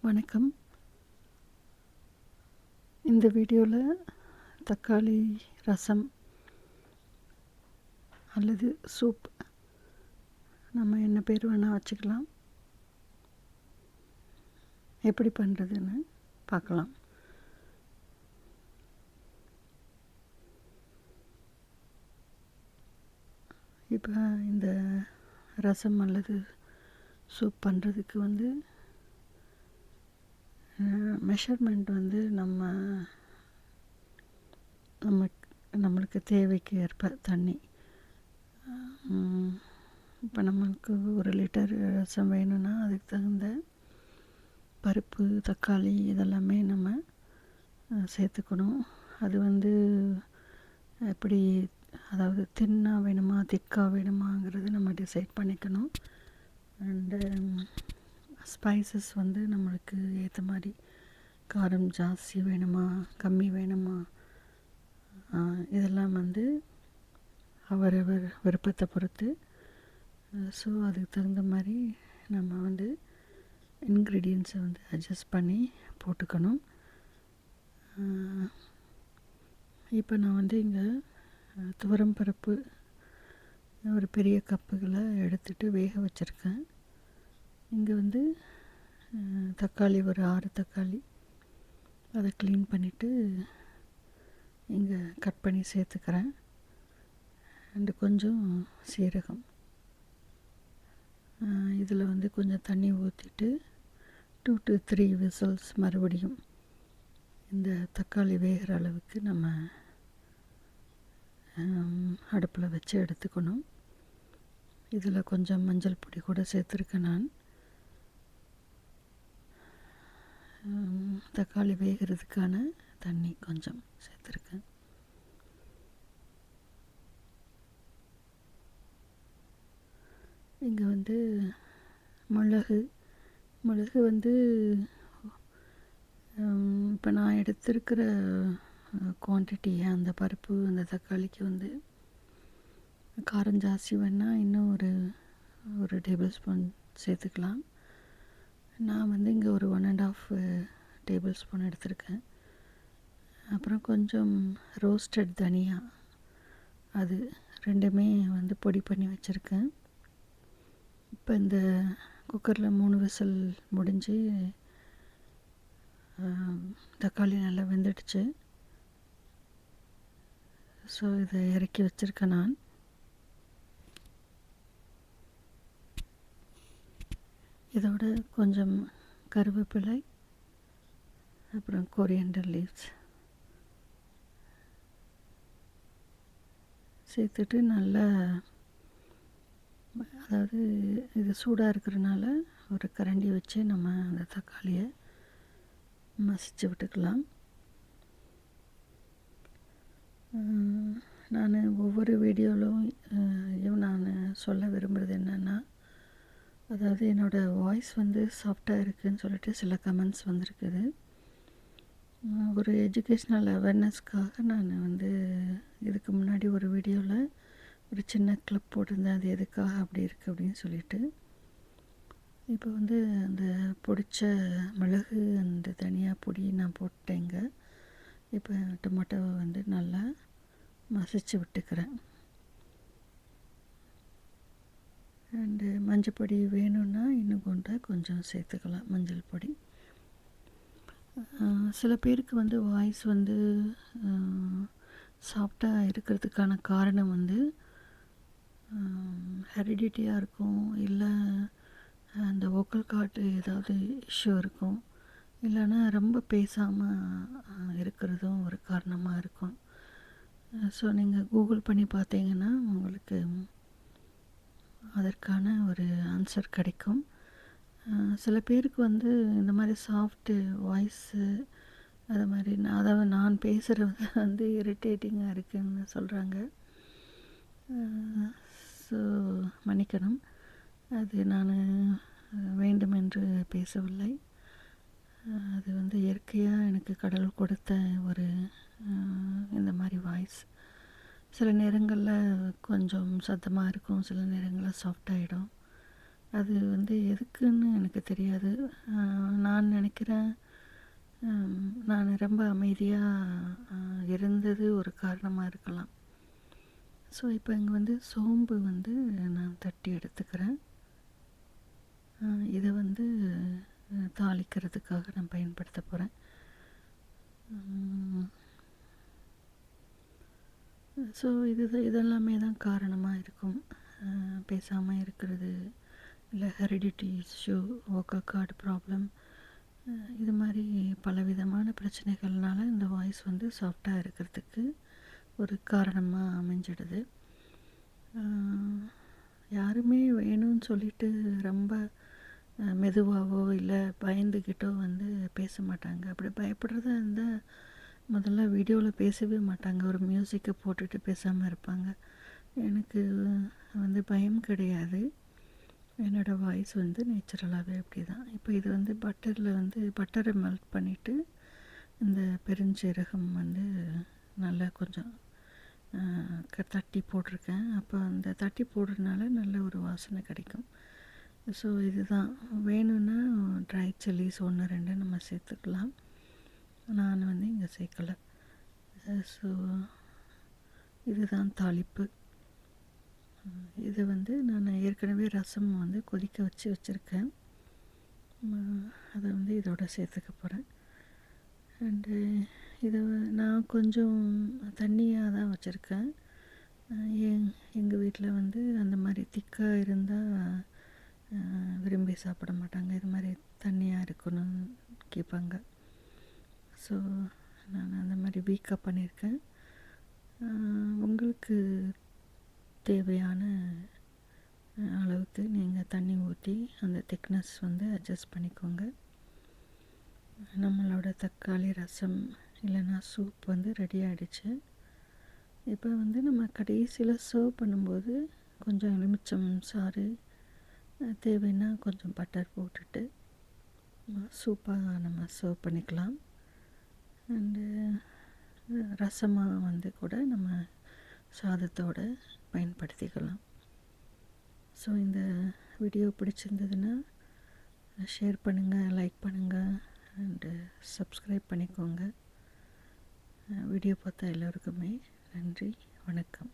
வணக்கம். இந்த வீடியோவில் தக்காளி ரசம் அல்லது சூப், நம்ம என்ன பேர் வேணால் வச்சுக்கலாம், எப்படி பண்ணுறதுன்னு பார்க்கலாம். இப்போ இந்த ரசம் அல்லது சூப் பண்ணுறதுக்கு மெஷர்மெண்ட் நம்மளுக்கு தேவைக்கு ஏற்ப தண்ணி. இப்போ நம்மளுக்கு 1 லிட்டர் ரசம் வேணும்னா அதுக்கு தகுந்த பருப்பு, தக்காளி இதெல்லாமே நம்ம சேர்த்துக்கணும். அது எப்படி, அதாவது தின்னாக வேணுமா திக்காக வேணுமாங்கிறது நம்ம டிசைட் பண்ணிக்கணும். அண்டு ஸ்பைசஸ் நம்மளுக்கு ஏற்ற மாதிரி காரம் ஜாஸ்தி வேணுமா கம்மி வேணுமா, இதெல்லாம் அவரவர் விருப்பத்தை பொறுத்து. ஸோ அதுக்கு தகுந்த மாதிரி நம்ம இன்க்ரீடியன்ஸை அட்ஜஸ்ட் பண்ணி போட்டுக்கணும். இப்போ நான் இங்கே துவரம் பருப்பு ஒரு பெரிய கப்புகளை எடுத்துகிட்டு வேக வச்சுருக்கேன். இங்கே தக்காளி ஒரு 6 தக்காளி, அதை க்ளீன் பண்ணிவிட்டு இங்கே கட் பண்ணி சேர்த்துக்கிறேன். அண்டு கொஞ்சம் சீரகம். இதில் கொஞ்சம் தண்ணி ஊற்றிட்டு 2 to 3 விசில்ஸ் மறுபடியும் இந்த தக்காளி வேகிற அளவுக்கு நம்ம அடுப்பில் வச்சு எடுத்துக்கணும். இதில் கொஞ்சம் மஞ்சள் பொடி கூட சேர்த்துருக்கேன். நான் தக்காளி வேகிறதுக்கான தண்ணி கொஞ்சம் சேர்த்துருக்கேன். இங்கே மிளகு இப்போ நான் எடுத்திருக்கிற குவான்டிட்டி, அந்த பருப்பு அந்த தக்காளிக்கு காரம் ஜாஸ்தி வேணால் இன்னும் ஒரு டேபிள் ஸ்பூன் சேர்த்துக்கலாம். நான் இங்கே ஒரு 1.5 டேபிள் ஸ்பூன் எடுத்திருக்கேன். அப்புறம் கொஞ்சம் ரோஸ்டட் தனியா, அது ரெண்டுமே பொடி பண்ணி வச்சுருக்கேன். இப்போ இந்த குக்கரில் 3 விசில் முடிஞ்சு தக்காளி நல்லா வெந்துடுச்சு. ஸோ இதை இறக்கி வச்சுருக்கேன். நான் இதோட கொஞ்சம் கருவேப்பிலை, அப்புறம் கொரியண்டர் லீவ்ஸ் சேர்த்துட்டு நல்லா, அதாவது இது சூடாக இருக்கிறனால ஒரு கரண்டி வச்சு நம்ம அந்த தக்காளியை மசிச்சு விட்டுக்கலாம். நான் ஒவ்வொரு வீடியோவிலும் நான் சொல்ல விரும்புகிறது என்னென்னா, அதாவது என்னோடய வாய்ஸ் சாஃப்டாக இருக்குதுன்னு சொல்லிட்டு சில கமெண்ட்ஸ் வந்திருக்குது. ஒரு எஜுகேஷ்னல் அவேர்னஸ்க்காக நான் இதுக்கு முன்னாடி ஒரு வீடியோவில் ஒரு சின்ன கிளிப் போட்டிருந்தேன். அது எதுக்காக அப்படி இருக்குது அப்படின்னு சொல்லிட்டு. இப்போ அந்த பொடிச்ச மிளகு அந்த தனியா பொடி நான் போட்டேங்க. இப்போ டொமேட்டோவை நல்லா மசிச்சு விட்டுக்கிறேன். அண்டு மஞ்சள் பொடி வேணும்னா இன்னும் கொஞ்சம் சேர்த்துக்கலாம், மஞ்சள் பொடி. சில பேருக்கு வாய்ஸ் சாஃப்டாக இருக்கிறதுக்கான காரணம் ஹெரிடிட்டியாக இருக்கும், இல்லை அந்த வோக்கல் கார்டு ஏதாவது இஷ்யூ இருக்கும், இல்லைன்னா ரொம்ப பேசாமல் இருக்கிறதும் ஒரு காரணமாக இருக்கும். ஸோ நீங்கள் கூகுள் பண்ணி பார்த்தீங்கன்னா உங்களுக்கு அதற்கான ஒரு ஆன்சர் கிடைக்கும். சில பேருக்கு இந்த மாதிரி சாஃப்ட்டு வாய்ஸு, அது மாதிரி அதாவது நான் பேசுகிறது இரிட்டேட்டிங்காக இருக்குதுன்னு சொல்கிறாங்க. ஸோ மன்னிக்கணும், அது நான் வேண்டுமென்று பேசவில்லை. அது இயற்கையாக எனக்கு கடவுள் கொடுத்த ஒரு இந்த மாதிரி வாய்ஸ். சில நேரங்களில் கொஞ்சம் சத்தமாக இருக்கும், சில நேரங்களில் சாஃப்டாகிடும். அது வந்து எதுக்குன்னு எனக்கு தெரியாது. நான் நினைக்கிறேன், நான் ரொம்ப அமைதியாக இருந்தது ஒரு காரணமாக இருக்கலாம். ஸோ இப்போ இங்கே வந்து சோம்பு வந்து நான் தட்டி எடுத்துக்கிறேன். இதை வந்து தாளிக்கிறதுக்காக நான் பயன்படுத்த போகிறேன். ஸோ இதெல்லாமே தான் காரணமாக இருக்கும். பேசாமல் இருக்கிறது, இல்லை heredity issue, vocal cord problem, இது மாதிரி பலவிதமான பிரச்சனைகள்னால இந்த வாய்ஸ் வந்து சாஃப்டாக இருக்கிறதுக்கு ஒரு காரணமாக அமைஞ்சிடுது. யாருமே வேணும்னு சொல்லிட்டு ரொம்ப மெதுவாகவோ இல்லை பயந்துக்கிட்டோ வந்து பேச மாட்டாங்க. அப்படி பயப்படுறதா இருந்தால் முதல்ல வீடியோவில் பேசவே மாட்டாங்க. ஒரு மியூசிக்கை போட்டுட்டு பேசாமல் இருப்பாங்க. எனக்கு வந்து பயம் கிடையாது. என்னோடய வாய்ஸ் வந்து நேச்சுரலாகவே அப்படி தான். இப்போ இது வந்து பட்டரை மெல்ட் பண்ணிவிட்டு இந்த பெருஞ்சீரகம் வந்து நல்லா கொஞ்சம் தட்டி போட்டிருக்கேன். அப்போ அந்த தட்டி போடுறதுனால நல்ல ஒரு வாசனை கிடைக்கும். ஸோ இதுதான். வேணும்னா ட்ரை சில்லிஸ் 1-2 நம்ம சேர்த்துக்கலாம். நான் வந்து இங்கே சேர்க்கலை. ஸோ இதுதான் தாளிப்பு. இதை வந்து நான் ஏற்கனவே ரசம் வந்து கொதிக்க வச்சுருக்கேன். அதை வந்து இதோட சேர்த்துக்க போகிறேன். அண்டு இதை நான் கொஞ்சம் தண்ணியாக தான் வச்சுருக்கேன். எங்கள் வீட்டில் வந்து அந்த மாதிரி திக்காக இருந்தால் விரும்பி சாப்பிட மாட்டாங்க. இது மாதிரி தண்ணியாக இருக்கணும்னு கேட்பாங்க. ஸோ நான் அந்த மாதிரி வீக்காக பண்ணியிருக்கேன். உங்களுக்கு தேவையான அளவுக்கு நீங்கள் தண்ணி ஊற்றி அந்த திக்னஸ் வந்து அட்ஜஸ்ட் பண்ணிக்கோங்க. நம்மளோட தக்காளி ரசம் இல்லைன்னா சூப் வந்து ரெடி ஆகிடுச்சு. இப்போ வந்து நம்ம கடைசியில் சர்வ் பண்ணும்போது கொஞ்சம் எலுமிச்சம் சாறு, தேவைன்னா கொஞ்சம் பட்டர் போட்டுட்டு சூப்பாக நம்ம சர்வ் பண்ணிக்கலாம். அண்டு ரசமாக வந்து கூட நம்ம சாதத்தோடு பயன்படுத்திக்கலாம். ஸோ இந்த வீடியோ பிடிச்சிருந்ததுன்னா ஷேர் பண்ணுங்கள், லைக் பண்ணுங்கள், அண்டு சப்ஸ்கிரைப் பண்ணிக்கோங்க. வீடியோ பார்த்த எல்லோருக்குமே நன்றி, வணக்கம்.